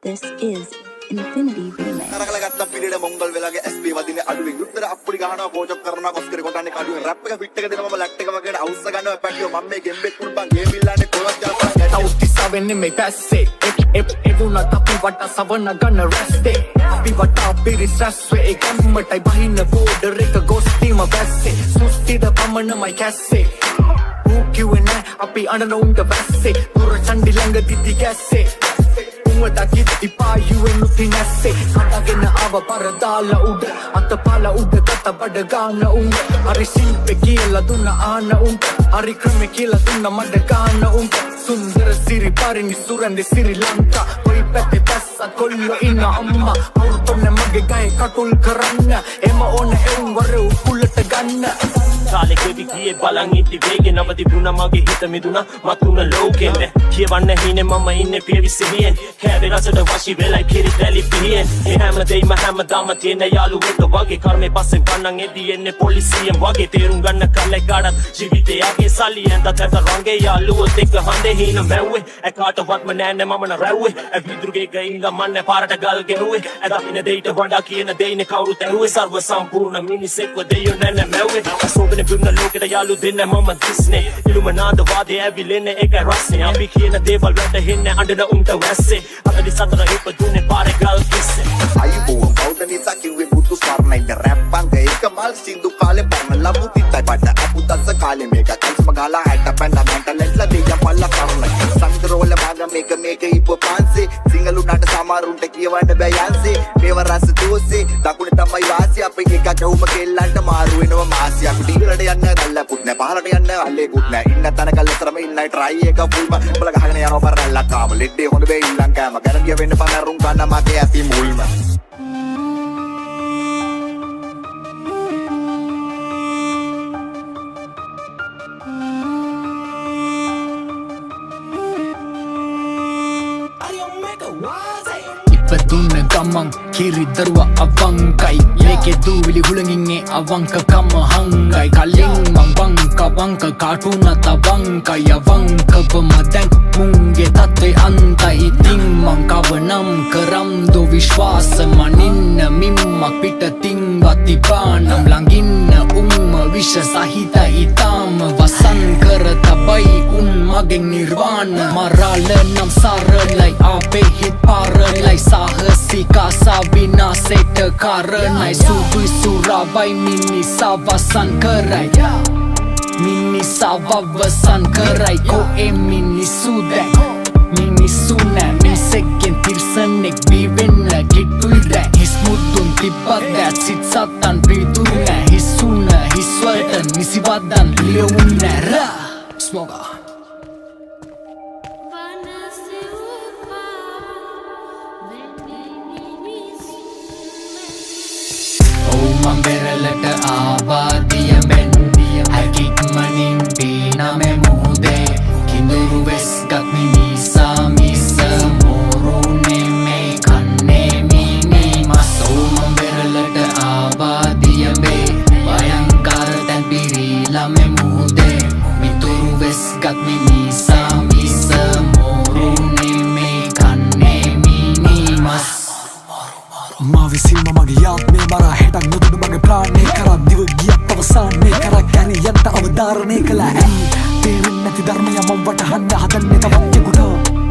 This is Infinity Remix. නරකලගත්ත පිළිඩ Mongal වෙලාගේ SP වදින අඩුවෙන් උත්තර අප්පුඩි ගහනවා කෝචක් කරනවා කොස්කරේ කොටන්නේ කඩුවෙන් රැප් එක ෆිට එක දෙනවා මම ලැට් එක වගේ අවුස්ස ගන්නවා පැටියෝ මම මේ ගෙම්බෙක් කුල්පන් ගේම් ඉල්ලන්නේ කොලක් ජලපන් Tautissaven in me passe Evuna tapi wata savana gonna rest it Tapi wata piri stresswe e gammatai bahina border එක ghosti ma passe Sustida pamana my kasse Ukiwena api anana unga passe Pura chandi langa diti kasse Umata kitti paayuwen uthi nasse Katagena ava paradala uda Atapala uda gata badagana unga Ari silpe kiyala dunna aana unga Ari krame kiyala dunna madagana unga Sundara siri parini surande Sri Lanka Koi pete passa kollo ina amma Murtonne mage gaye katul karanna Ema ona eun ware ukulata ganna කාලෙ කෙවි ගියේ බලන් ඉති වේගේ නවති වුණා මගේ හිත මිදුණා මතුන ලෝකෙන්නේ කියවන්න හිනේ මම ඉන්නේ පිරිසිහියෙන් කෑවේ රසට වශී වෙලයි කිරි දැලි පිහියෙන් ඒ හැමදේම හැමදාම තියෙන යාළුවෙක් වගේ කර්මේ පස්සේ ගන්නන් එදී එන්නේ පොලිසියෙන් වගේ තේරුම් ගන්න කල්ලේ කාඩත් ජීවිතේ යගේ සල්ලියෙන් තත රංගේ යාළුවොත් එක්ක හඳේ හින මැව්වේ ඇකාටවත්ම නෑනේ මම නරැව්වේ ඇවිදුරුගේ ගයින් ගමන්නේ පාරට ගල් ගෙනුවේ ඇදපින දෙයිට වඩා කියන දෙයිනේ කවුරුත් ඇහුවේ සර්ව සම්පූර්ණ මිනිසෙක්ව දෙයියෝ නෑ මැව්වේ අසෝබනේ බින්න ලෝකෙට යාළු දෙන්න මම දිස්නේ ඉලුමනාද වාදේ ඇවිලෙන්නේ ඒකයි රස්නේ අපි කියන දේවල් වලට හෙන්නේ අඬන උන්ට වැස්සේ අතලි සතර ඉපදුනේ පාරේ ගල් කිස්සේ අයිබෝ කවුදනි සකිව්වේ පුතු ස්වර්ණයිද රැප් අංග එක මල් සින්දු කාලේ පරණ ලබුතිත්තයි පඩ අපුතස්ස කාලේ මේක කල්ස්ම ගාලා හැට පැන්න මැන්ටලෙන්ට්ලා දෙය පල්ල කරන සංගරෝල භාග මේක ඉප පාන්සේ සිංගලු නට සමරුන්ට කියවන්න බෑ යන්සේ මේව රස දෝසේ දකුණ තමයි වාසිය අපේ එක කවුම කෙල්ලන්ට මාරු වෙනවා මාසිය අපි ඩීලට යන්න දැල්ලකුත් නෑ පහලට යන්න අල්ලේකුත් නෑ ඉන්න තැනක ලතරම ඉන්නයි try එක ෆුල්ම බල ගහගෙන යනවා පරල්ලා තාම ලෙඩේ හොඳ වෙයි ඉල්ලන් කෑම ගැන ගිය වෙන්න පනරුම් ගන්න මගේ ඇති මුල්ම ඉපදුන්න ගමන් කිරි දරුව අවංකයි ඒකේ දූවිලි හුළඟින්නේ අවංකකම හංගයි කලින් මං වංක කාටුන තවංකයි අවංකවම දැන් මුන්ගේ තත්ත්වේ අන්තයි ඉතින් මං කවනම් කරම් දෝ විශ්වාස මනින්න මිම්මක් පිටතින් වතිපානම් ළඟින්න උම්ම විෂ සහිත ඉතාම වසන් කර තබයි උන් මගෙන් නිර්වාණ මරාල නම් සරලයි අපේ හිත් පාරලයි සාහසිකා සවිනාසෙට කාරණයි සුදුයි සුරාවයි මිනිසා වසන් කරයි මිනිසා වවසන් කරයි කොේ මිනිස්සු දැන් මිනිස්සු නෑ මිනිසෙක්ගෙන් තිර්සනෙක් බිවෙන්න කිට්ටුයි දැන් හිස් මුද්දුන් තිබ්බත් දැත් සිත් සත්තන් පිදුයි නෑ හිස්සුන හිස්වලට නිසිවදන් ලියවුන් නෑ රා ස්මෝගා මං බෙරලට ආවාදියමෙන් හැකික්මනින් පීනමෙ මුහුදේ කිඳුරු වෙස් ගත් මිනිසා මිස මෝරුනේ මේ කන්නේ මිනී මසෝ මං බෙරලට ආවාදියමේ භයංකාර තැන් පිරීලමෙ මුහුදේ මිතුරු වෙස් ගත් මිනිසා මිස මෝරුනේ මේ කන්නේ මිනී මස් මා විසින්ම මගේ යාත්මේ මරා හෙටක් නොදුඩු මගේ ප්‍රාණය කරා දිව ගියත් අවසානය කරා ගැන යන්ට අවධාරණය කළා ඇයි තේරෙන්නේ නැති ධර්මය මම වටහන්න හදන්නේ තවක්ෙකුට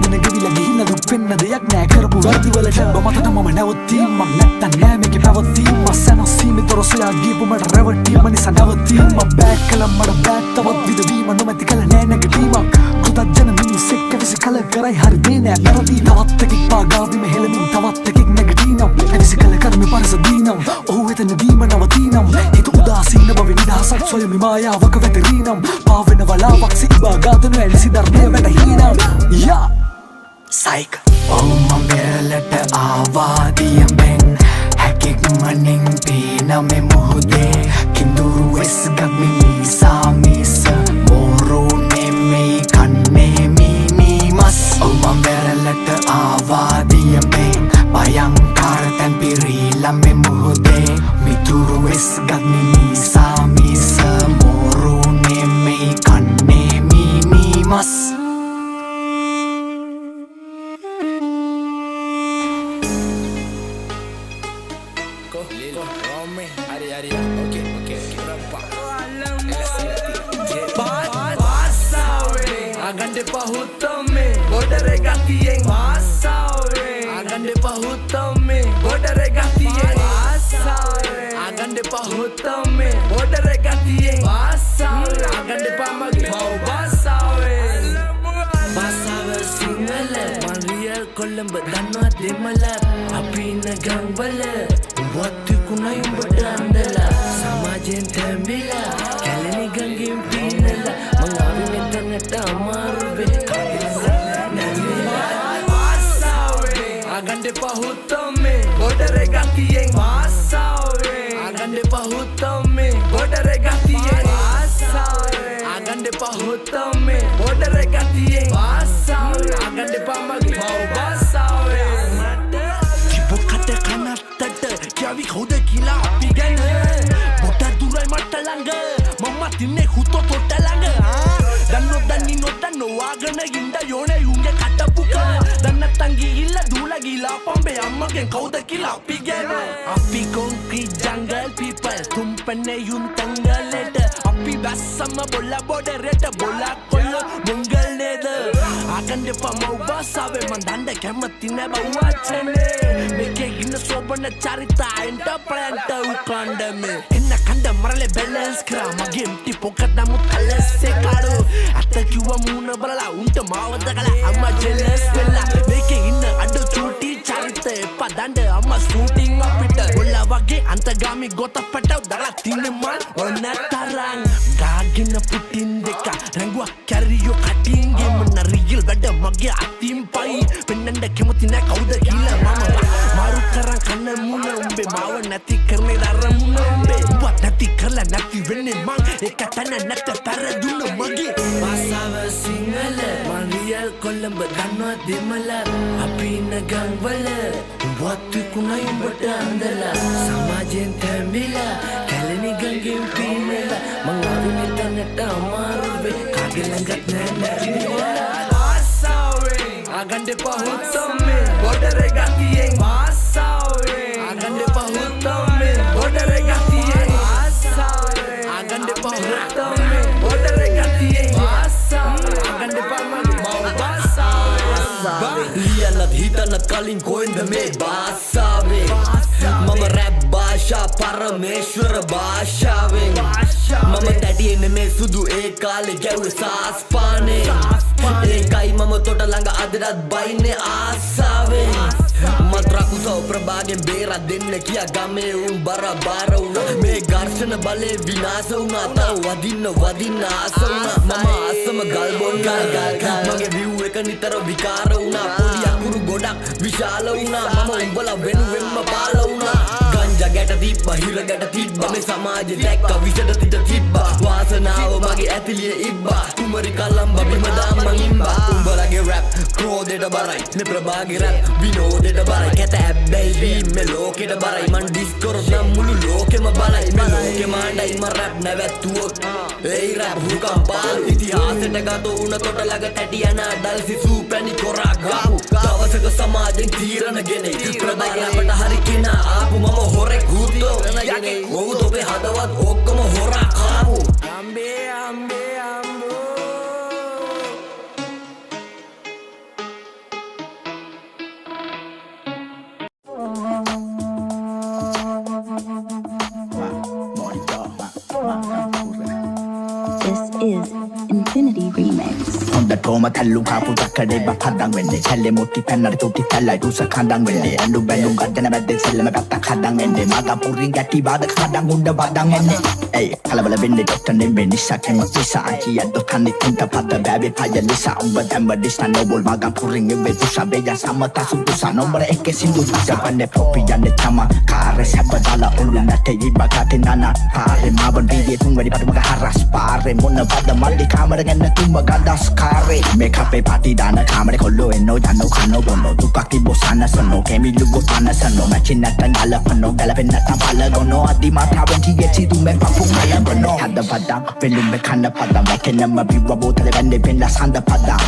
මන ගෙවිලා ගිහිල්ලා දුක් වෙන්න දෙයක් නෑ කරපු වැරදිවලට මතට මම නැවතීමක් නැත්තම් නෑ මේකේ පැවතීම සනසීමිත රසයා ගියපු මට රැවටීම නිසා නැවතීම බෑක් කළා මට බෑක් තවත් විදවීම නොමැති කළ නෑ නැගීමක් කෘතඥ මිනිසෙක් කැවිසි කල කරයි හරි දේ නෑ නැරදී තවත් එකෙක් පාගාවිම හෙළමින් තවත් එකෙක් නැගීනම් ඇවිසි කල කර්මෙ පරසදීනම් ඔහු එතනදීම නවතීනම් හිත උදාසීන බව නිදහසක් සොයමි මායාවක වැටරීනම් පාවෙන වලාවක් සිබා ඝාතන ඇලිසි ධර්මය වැටහීනම් යා සයික ඔව් මං බෙරලට ආවාදියමෙන් හැකික්මනින් පීනමෙ මුහුදේ කිඳුරු වෙස් ගත් මිනිසා මිස මෝරුනේ මේ කන්නේ මිනී මස් ඔව් මං බෙරලට ආවාදියමෙන් භයංකාර තැන් පිරීලමෙ මුහුදේ මිතුරු වෙස් ගත් මිනිසා මිස මෝරුනේ මේ කන්නේ මිනී මස් Okay. Agande pahuttame bodare gatiyen vaasave agande pahuttame bodare gatiyen vaasave agande pahuttame bodare gatiyen vaasave agande pamage vaasave vaasave sinhala mariya kolamba danwa demala apina gangwala wattu kunay umbata andala samajen thambila kalani gangin pinala mangavi metanata amaruve agande pahuttame bodare gatiyen vaasave agande pahuttame bodare gatiyen vaasave agande pahuttame bodare gatiyen vaasave agande pamage vaasave Kata kanatata kyavi khoda kila api gana bota durai matalanga mamma tinne huto totalanga danni no danno agana inda yone unge katapuka danna tangi illa dula gila pambe amma gen khoda kila api gana api concrete jungle people tumpane yun tangaleta api bassama bolla bodereta bolla kollo mungal neda agande pamau basave mandanda kematina bawachane meke inna sobana charita enta planta ukandame inna kanda marale balance kra mage empty pocket namu kalase kaadu attakiwa moona balala unta mawadagala amma jealous vella meke inna adu chuti charita padanda amma shooting apita bolla wage antagami gota pataw dala tinmal onna tarang gagina putin deka rangwa carriyo cutting game na real bada mage atim pai pennanda kemutina kauda gila mama maru karang kanna muna umbe mawa nati karne dara muna umbe buat nati karla nati venne mang ekatana natta taraduna mage masava singala maria kolamba danwa demala apina gangwala wattu kunay umbata andala samajen thambila kalani gangin pinala mangavi metanata amaruve kagelangat nana agande pahuttame bodare gatiyen vaasave agande pahuttame bodare gatiyen vaasave agande pahuttame bodare gatiyen vaasave agande pamage vaasave liyana hitana kalin koinda me vaasave mama rap bhasha parameshwara bhashave mama tatiyenne me sudu e kale gawe saaspane ekai mama tota langa adarat baine aasave matra kusa prabhagen bera denne kiya game un barabara una me garshana bale vinasa una ta wadinna asuna mama asama galbon gal mage view එක නිතර විකාර වුණා පොඩි අකුරු ගොඩක් විශාල වුණා මම උඹලා වෙනුවෙන්ම පාල වුණා ගංජා ගැට තිබ්බා හිර ගැට තිබ්බා මේ සමාජෙ දැක්ක විසට තිත තිබ්බා වාසනාව මගේ ඇතිලිය ඉබ්බා කුමරි කලම්බ බිම දාම්මන් ඉම්බා උඹලගේ රැප් ක්‍රෝධෙට බරයි මේ ප්‍රභාගේ රැප් විනෝදෙට බරයි කැත හැබැයි මේ ලෝකෙට බරයි මන් ඩිස් කරොත් නම් මුළු ලෝකෙම බලයි මේ ලෝකෙ මාණ්ඩයි මම රැප් නැවැත්තුවොත් ඒ රැප් හුකම් පාලු ඉතිහාසෙට ගත උන තොට ළඟ තැටි යන අඩල් සිසු පැණි කොරා ගාපු දවසක සමාජෙන් තීරණ ගෙනේ ප්‍රභාරපට හරි කෙනා ආපු මම හොරෙක් හුද්දෝ යකේ ඔව් තොපේ හදවත් ඔක්කොම හොරා කාපු අම්බේ අම්බේ අම්බෝ This is Infinity Remix. හොඳටම තල්ලු කාපු දක්කඩේ බපදන් වෙන්නේ කැලේ මුට්ටි පැන්නට තුටි තැල්ලයි දුස කඳන් වෙන්නේ අඬු බැලුම් ගද්දන මැද්දේ සෙල්ලම පැත්තක් හදන් වෙන්නේ මග පුරින් ගැටි බාදක හදන් උඩ බදන් වෙන්නේ ඒ කලබල වෙන්නේ ඩොක්ටර් නෙමෙයි නිසා කෙම නිසා කියද්ද කන්නේ තින්ත පද බෑබේ පය නිසා උඹ දැම්බ දිස්නා නෝබල් මග පුරින් වෙ දුස බෙජා සමත සුදුස නම්බර එක සින්දු ජපන්නේ පොපි යන්නේ තම කාරේ සැබදාලා උළු නැටේ ඉබකට නනා පාරේ මාබන් වීදියේ තුන් වැඩි පටු මග හරස් පාරේ මොන බද මල්ලි කාමර ගන්න තුඹ ගඩස් කාරේ මේක අපේ පාටි දාන කාමරේ කොල්ලෝ එන්නෝ යන්නෝ කන්නෝ බොන්නෝ දුකක් තිබ්බෝ සනසනෝ කෙමිලු ගෝ පනසනෝ මැචින් නැත්තන් ගලපනෝ ගලපෙන් නැත්තන් පලගොනෝ අදි මාතාවෙන් කියෙච්චි දුමෙන් පපු මලගොනෝ හද පදා වෙලුම්බේ කන්න පදා වැකෙනම බිව්ව බෝතලේ වැන්නේ පෙන්ලා සඳ පදා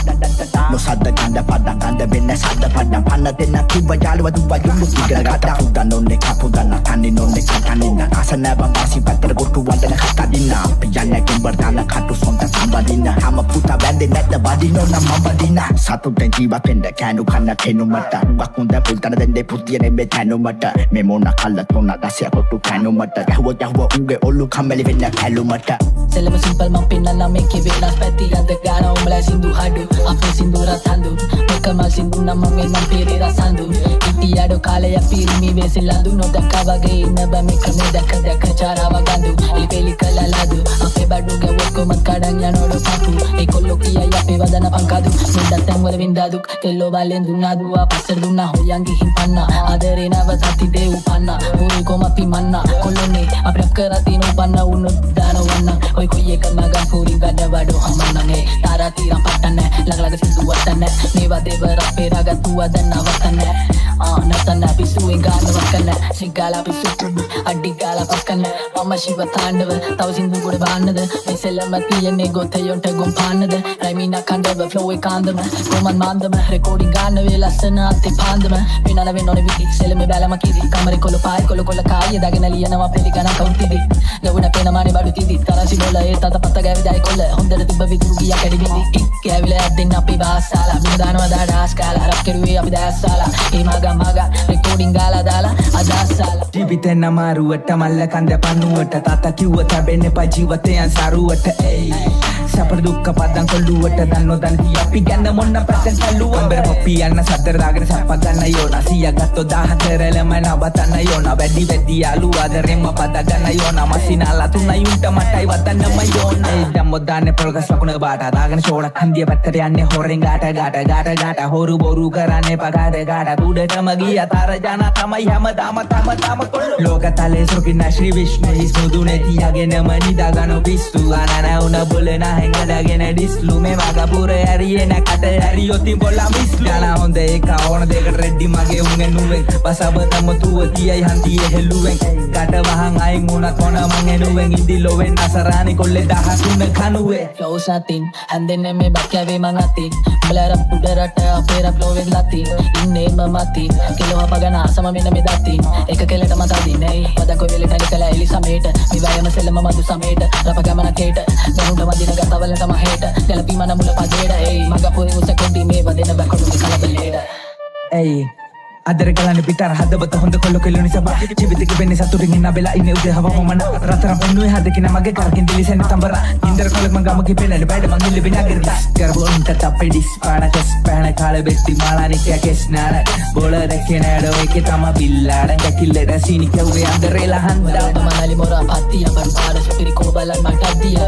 නොසද්ද ගඳ පදා ගඳ වෙන දෙන්න සද්ද පඩම් පන්න දෙන්න කිව්ව යාළුවා දුවා යුම්බු ඉගෙන ගත්තා උදන් ඔන්නේ කපුදන්න තන්නේ නොන්නේ කටනින්න අසනබ පාසි පැත්තට කොටු වඩන කටදින්න අපි යන්නේ කිඹර් දාන කටු සොන්ට සම්බදින්න හැම පුතා වැන්දේ නැද්ද බදිනෝ නම් මම බදින්න සතුටෙන් ජීවත් වෙන්න කෑනු කන්න කෙනුමට වකුන්ද පුල්තන දෙන්නේ පුතියනේ මේ තැනුමට මේ මොන කල්ල තුන දැසිය කොටු කැනුමට ගැහුව උගේ ඔල්ලු කම්මැලි වෙන්න කැලුමට Selama simpel mampinana meke venas peti ada gana umla sindu hadu ape sindu ratandu mekamal sindu nama memang piri rasandu iti ado kale ya piri mi veselandu no dakawage inaba mekame daka cara wagandu ilpeli kalaladu ape baduga wokko mat kadang yanodo papu e kollo kiya ya pe wadana pankadu mindatang wala windadu kello balen dunadu apasar dunna hoyangi himpanna adare navati de upanna uri koma pimanna kollone aprak karati no panna unu dana wanna oi koye kamaga puri gada wado hamanne tara tira pattanne laglaga sindu wattanne meva devara peraga tuwa danna wattanne natana pisu engana wakkanne sigala pisu addigala paskanne mama shiva tandava taw sindu gode baannada me selama tiyenne gothe yonta gompanada raimina kandava flow ekandama koman mandama recording ganna ve lasana atti pandama venana venone vidi selame balama kidi kamare kolo pai kolo kaya dagena liyanawa peligana kauntidi gawuna pena mane badu tidi tarasi bola e tata patta gavidai kolla hondara tibba viduru giya kadi bindi ikavila addenna api baasala bina danawa dada askala rap keruwe api dasala e maga recording gala dala adasala ජීවිතෙන් අමාරුවට මල්ල කන්ද පන්නුවට තාත්තා කිව්ව තැබෙන්න එපා ජීවිතයන් සරුවට එයි සැප දුක්ඛ පදන් කොල්ලුවට දන් නොදන් කිය අපි ගැන මොන්න පැත්තෙන් තල්ලුව අම්බර පොප්පි යන්න සතර දාගෙන සප්ප ගන්න යෝනා සිය ගත්තෝ 14 ළම නවතන්න යෝනා වැඩි යාළුවා දරෙම පද ගන්න යෝනා මසිනාලා තුනයිුන්ට මටයි වදන්නම යෝනා ඒ දැම්මෝ දාන්නේ පොල්ගස් ලකුණ බාට දාගෙන ෂෝලක් හන්දිය පැත්තට යන්නේ හොරෙන් ගාට හොරු බොරු කරන්නේ පගාට උඩටම ගියා තර ජන තමයි හැමදාම තම ලෝකතලේ සොකින්න ශ්‍රී විශ්ණු හිස්මුදුනේ තියාගෙනම නිදාගන පිස්සු අනන උන බොලන හැංගදාගෙන ඩිස්ලු මේ මගපුර ඇරියේ නැකට ඇරියොතින් බොලා මිස්ලු යන හොඳ එක ඕන දෙකට රෙඩි මගේ උන්ගේ නුවෙන් බසබ තම තුව තියයි හන්දියේ හෙළුවෙන් කට වහන් අයින් උනත් මොන මං එනුවෙන් ඉදිලොවෙන් අසරානි කොල්ලේ දහසුන කනුවේ flow satin handenne me bakyawe mangati blara pudarata apera flowen lati inne mamati kelo apagana asama mena me dati එක කෙලට මතදි නේ වද කොවිලට නිකලා එලි සමේට විවයම සෙලම මදු සමේට රප ගමන කේට දනුට වදින ගතවලට මහේට ගැලපි මන මුල පදේට එයි මග පොරි උස කොඩි මේ වදින බකඩු කලබලේට එයි අදර ගලන පිටර හදවත හොඳ කොල්ල කෙල්ල නිසා ජීවිතේ වෙන්නේ සතුටින් ඉන්න බෙලා ඉන්නේ උදේ හවම මන රතරම් පෙන්නුවේ හදකින මගේ කරකින් දිලිසෙන් තඹර ඉන්දර කොල්ල මං ගමකේ පෙන්නන බෑඩ මං ඉල්ල විනාගිරි ගර්බොන්ට තපෙඩිස් පානකස් පැන කාල බෙට්ටි මාලානිකය කෙස්නාර බෝල රැකේනඩ ඔයකේ තම බිල්ලාඩ කැකිල්ලට සීනි කව්වේ අන්දරේලා හන්දා මනලි මොරා පත්තිය බන් පාර සුපිරි කෝබලන් මටදිය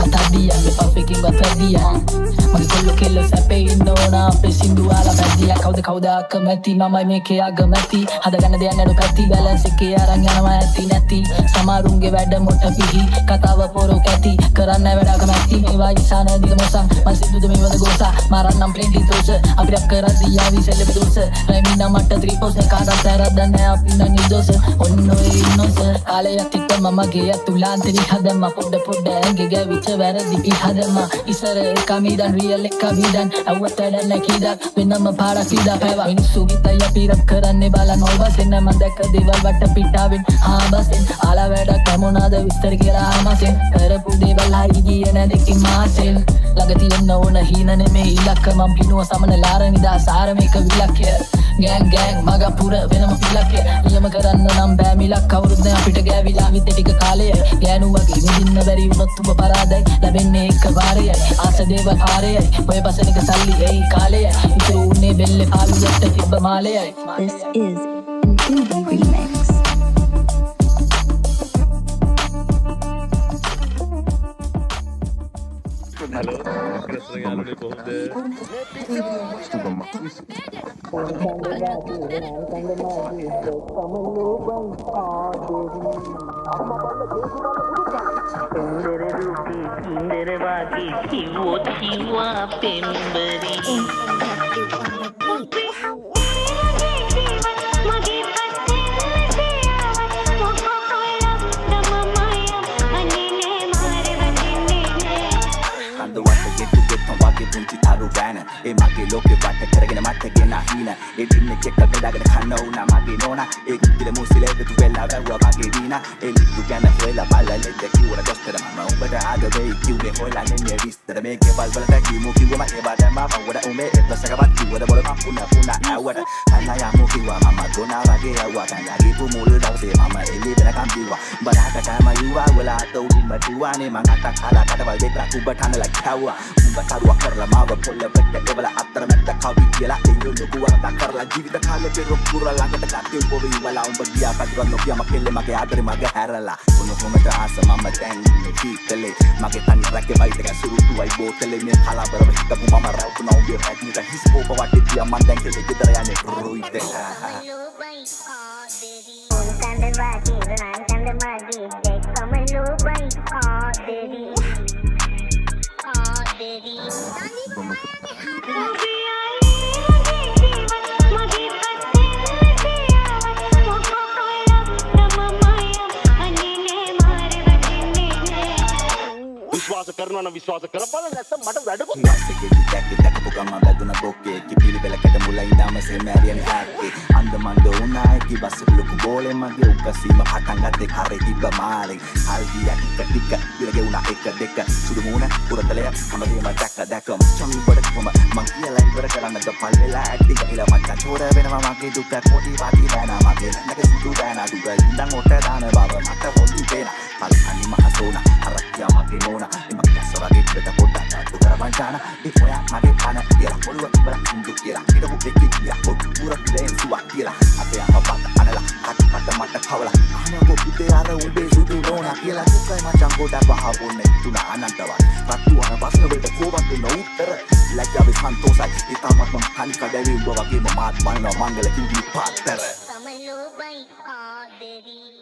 මතදිය මේ පෆෙකින් වතදිය මගේ කොල්ල කෙල්ල සැපේ ඉන්නෝනා අපේ සින්දු ආලා පැදිය කවුද අකමැති මම මේකේ අගමැති හදගන්න දෙයක් නඩු පැති බැලන්ස් එකේ අරන් යනවා ඇති නැති සමරුන්ගේ වැඩ මොට පිහි කතාව පොරෝ කැති කරන්න වැඩ අකමැති මේවා ඉසාන දිල මොසං මල් සින්දුද මේවද ගෝසා මාරන්නම් ප්ලෙන්ටි දෝස අපි රැප් කරද්දී ආවි සෙලබ දෝස රැමිනා මට ත්‍රිපෝස කාටත් ඇරද්දන්න අපි නිදෝස ඔන්නෝ ඉන්නෝස කාලයක් තික්ක මමගේ අතුලාන්තරි හදම පොඩ ඇඟේ ගැවිච්ච වැරදි හදම ඉසර කමිදන් රියල් එක විදන් අවතඩ නැකිදක් වෙනම පාරක් විදා පැවා මිනිස්සු ගිතය පිරක් කරන්නේ බලන ඔබසෙන් මම දැක්ක දේවල් වට පිටාවෙන් ආබසෙන් ආලා වැඩක් මොනවාද විස්තර කියලා ආමසෙන් කරපු දේවල් හරි ගියේ නැද කින් මාසෙන් ළඟ තියෙන්න ඕන හීන නෙමේ ඉලක්ක මම පිනුව සමන ලාර නිදා සාර මේක විලක්ය ගෑන් මග පුර වෙනම පිලක්ය නියම කරන්න නම් බෑ මිලක් කවුරුද අපිට ගෑවිලා විත් ටික කාලය ගෑනු වගේ නිදින්න බැරි වුණොත් ඔබ පරාදයි ලැබෙන්නේ එක වාරයයි ආස දේවල් ආරයයි ඔය බසනික සල්ලි එයි කාලයයි ඉතුරු උන්නේ බෙල්ලේ පාළුවට තිබ්බ මාලයයි This is Infinity Remix. Hello, Chris Regalone ඒ මගේ ලෝකෙ වට කරගෙන මට ගෙන හින ඒ දින්නේ චෙක් ගඩගෙන කන්න උනා මගේ නෝනා ඒ කිල මුසිලේ තු වෙලා වැව්වා මගේ දීනා ඒ ලිටු ගැන හොයලා බලලෙද කිව්වර දොස්තර මම උඹට ආද වෙයි කිව්වේ හොයලා නෙන්නේ විස්තර මේකේ බල්බලට කිව්මු කිව්වම ඒ බඩම වවුඩ උඹේ එපසකවත් කිව්වද බොල මම පුනා ඇව්වට අන්නයා කිව්වා මම ගොනා වගේ ඇව්වා කන්දගේ මුළු දවසේ මම එළි වෙනකම් කිව්වා බරාට කම යුවා වලා තෝඩිම දුවානේ මං අතක් හලා කටවල් දෙකක් උඹ ටනලා කැව්වා උඹ කරුවා කරලා මාව පොල්ල වෙට එවලා අතර මැද කවි කියලා දෙයෝ නුකුවා කරලා ජීවිත කාලේ පෙරොක් පුරලා ළඟට ගත්තේ උඹ වීවලා උඹ ගියා කඩුවක් නොකිය මකෙල්ල මගේ ආදරේ මගේ හැරලා උණු කොමට ආස මම දැන් ඉන්නේ කීතලේ මගේ තනි රැකේ වයිට ගැසුරුතුයි බෝතලේ මේ කලබරව හිටපු මම රවුනා උඹේ රැකිට හිස් පොප වටේ තියා මන් දැන් කෙලෙ ගෙදර යන්නේ රොයිද විශ්වාස කරනවා නම් විශ්වාස කරපළ නැත්නම් මට වැඩක නැසෙකෙදි දැක්කපු ගම බැදුන බොක්කේ කිපිලි වෙලකට මුලින් ඉඳන්ම සෙමෑරියන් හැක්කේ අන්දමන්ද උනායි කිබස් ලොකු බෝලේ මගේ උකසීම පටන් ගත්තේ කරේ තිබ්බ මාලේ හල්දියක් ටික ඉරගේ උනා එක දෙක සුදු මූණ පුරතලය හැමදේම දැක්කම චමි බඩකම මං කියලා ඉවර කරන්න දපල් වෙලා ඇටි ගිහලා මචං චෝර වෙනවා මගේ දුක කොටි පාටි බෑනා මගේ නැගේ සිදු බෑනා දුක ඉඳන් ඔට දාන බව මට හොදි පේනා පල් අනි මහසෝනා අරක්කියා මගේ නෝනා එමක් දැස්සවගේ පිට පොඩ්ඩක් අතුතර වංචාන ඒ ඔයා මගේ කන කියලා පොළුව ඉවර ඉඳු කියලා හිටපු දෙකේ කියලා පොඩ්ඩ පුර ප්ලේන් සුවක් කියලා අපේ අපපත් අනලා කට මට කවලා අනකො පුතේ අර උඹේ සුදු නෝනා කියලා දුකයි මචං ගොඩක් වහපොන්නේ තුනා අනන්තවත් පත්තුවන ප්‍රශ්න වලට කොහොමද නොඋත්තර ලැජ්ජාවේ සන්තෝසයි ඊටමත් මම කලි කඩේ උඹ වගේම මාත් බලනවා මංගල කිවි පාත්තර Samalo bai aaderi